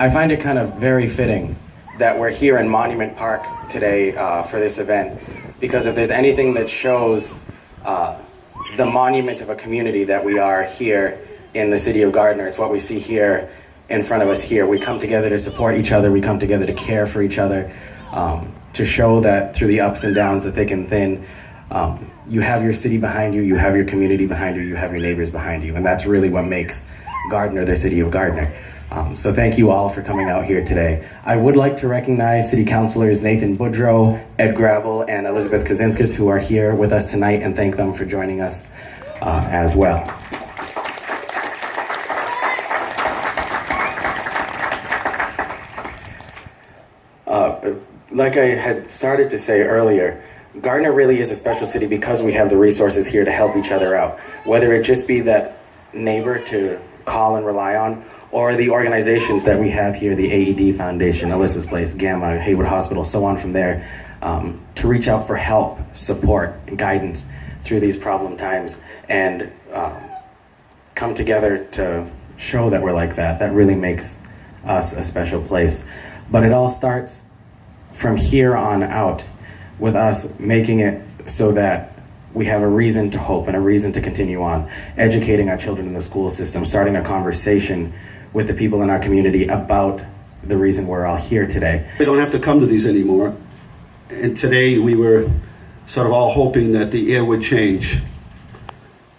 I find it kind of very fitting that we're here in Monument Park today for this event, because if there's anything that shows the monument of a community that we are here in the city of Gardner, it's what we see here in front of us here. We come together to support each other, we come together to care for each other, to show that through the ups and downs, the thick and thin, you have your city behind you, you have your community behind you, you have your neighbors behind you, and that's really what makes Gardner the city of Gardner. So thank you all for coming out here today. I would like to recognize City Councilors Nathan Boudreau, Ed Gravel, and Elizabeth Kazinskis, who are here with us tonight, and thank them for joining us as well. Like I had started to say earlier, Gardner really is a special city because we have the resources here to help each other out. Whether it just be that neighbor to call and rely on, or the organizations that we have here, the AED Foundation, Alyssa's Place, Gamma, Hayward Hospital, so on from there, to reach out for help, support, and guidance through these problem times, and come together to show that we're like that. That really makes us a special place. But it all starts from here on out with us making it so that we have a reason to hope and a reason to continue on, educating our children in the school system, starting a conversation with the people in our community about the reason we're all here today. We don't have to come to these anymore. And today we were sort of all hoping that the air would change.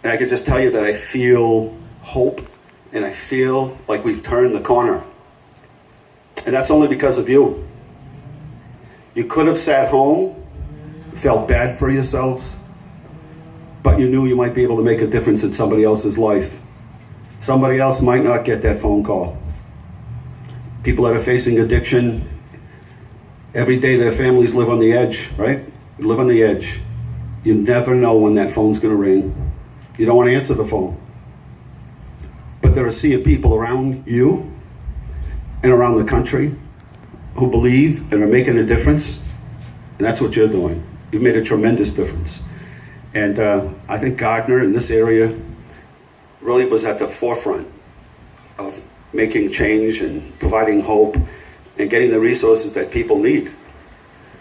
And I could just tell you that I feel hope, and I feel like we've turned the corner. And that's only because of you. You could have sat home, felt bad for yourselves, but you knew you might be able to make a difference in somebody else's life. Somebody else might not get that phone call. People that are facing addiction, every day their families live on the edge, right? Live on the edge. You never know when that phone's gonna ring. You don't want to answer the phone. But there are a sea of people around you and around the country who believe and are making a difference, and that's what you're doing. You've made a tremendous difference. And I think Gardner in this area really was at the forefront of making change and providing hope and getting the resources that people need.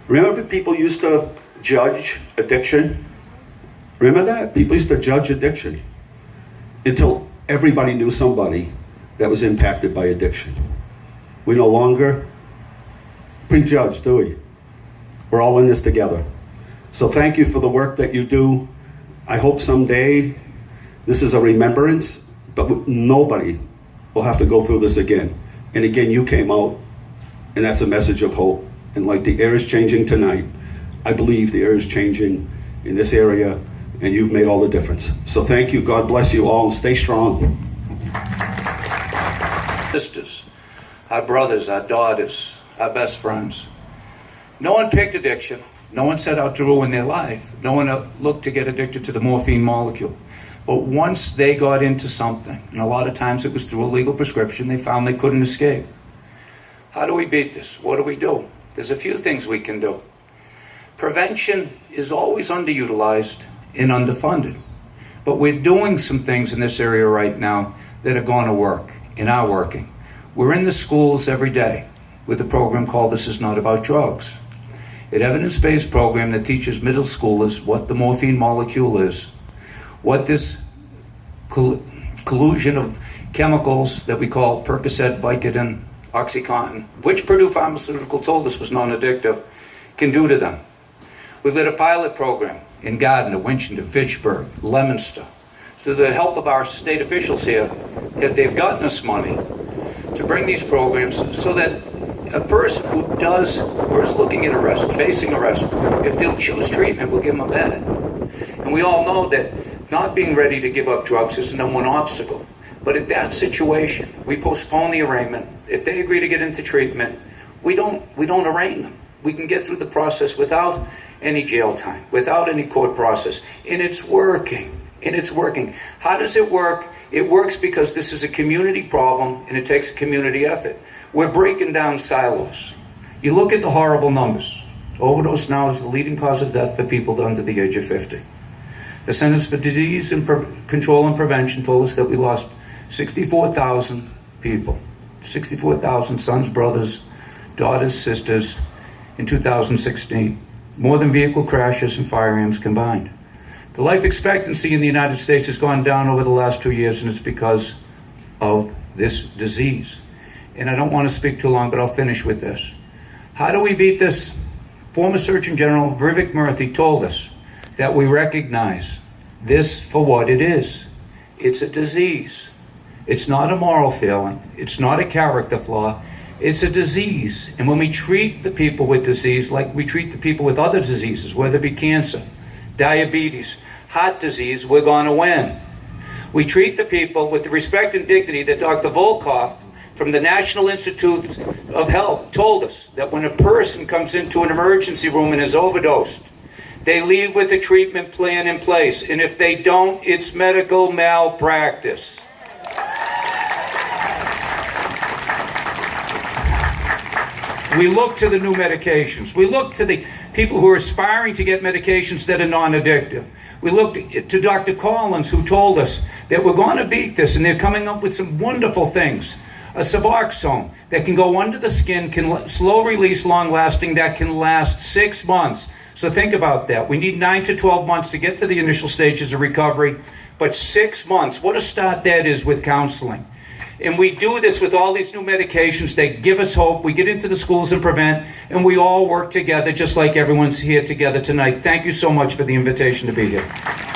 Remember, people used to judge addiction? Remember that? People used to judge addiction until everybody knew somebody that was impacted by addiction. We no longer prejudge, do we? We're all in this together. So thank you for the work that you do. I hope someday this is a remembrance, but nobody will have to go through this again. And again, you came out, and that's a message of hope. And like the air is changing tonight, I believe the air is changing in this area, and you've made all the difference. So thank you. God bless you all, and stay strong. Sisters, our brothers, our daughters, our best friends. No one picked addiction. No one set out to ruin their life. No one looked to get addicted to the morphine molecule. But once they got into something, and a lot of times it was through a legal prescription, they found they couldn't escape. How do we beat this? What do we do? There's a few things we can do. Prevention is always underutilized and underfunded. But we're doing some things in this area right now that are going to work and are working. We're in the schools every day with a program called This Is Not About Drugs. An evidence-based program that teaches middle schoolers what the morphine molecule is, what this collusion of chemicals that we call Percocet, Vicodin, OxyContin, which Purdue Pharmaceutical told us was non-addictive, can do to them. We've got a pilot program in Gardner, Winchester, Fitchburg, Leominster. Through the help of our state officials here, they've gotten us money to bring these programs so that a person who does or is looking at arrest, facing arrest, if they'll choose treatment, we'll give them a bed. And we all know that not being ready to give up drugs is the number one obstacle. But in that situation, we postpone the arraignment. If they agree to get into treatment, we don't arraign them. We can get through the process without any jail time, without any court process. And it's working. And it's working. How does it work? It works because this is a community problem and it takes a community effort. We're breaking down silos. You look at the horrible numbers. Overdose now is the leading cause of death for people under the age of 50. The Centers for Disease Control and Prevention told us that we lost 64,000 people 64,000 sons, brothers, daughters, sisters in 2016. More than vehicle crashes and firearms combined. The life expectancy in the United States has gone down over the last 2 years, and it's because of this disease. And I don't want to speak too long, but I'll finish with this. How do we beat this? Former Surgeon General Vivek Murthy told us that we recognize this for what it is. It's a disease. It's not a moral failing. It's not a character flaw. It's a disease. And when we treat the people with disease like we treat the people with other diseases, whether it be cancer, diabetes, heart disease, we're going to win. We treat the people with the respect and dignity that Dr. Volkoff from the National Institutes of Health told us, that when a person comes into an emergency room and is overdosed, they leave with a treatment plan in place. And if they don't, it's medical malpractice. We look to the new medications. We look to the people who are aspiring to get medications that are non-addictive. We look to Dr. Collins, who told us that we're going to beat this, and they're coming up with some wonderful things. A Suboxone that can go under the skin, can slow release, long-lasting, that can last 6 months. So think about that. We need 9 to 12 months to get to the initial stages of recovery, but 6 months, what a start that is with counseling. And we do this with all these new medications. They give us hope. We get into the schools and prevent, and we all work together just like everyone's here together tonight. Thank you so much for the invitation to be here.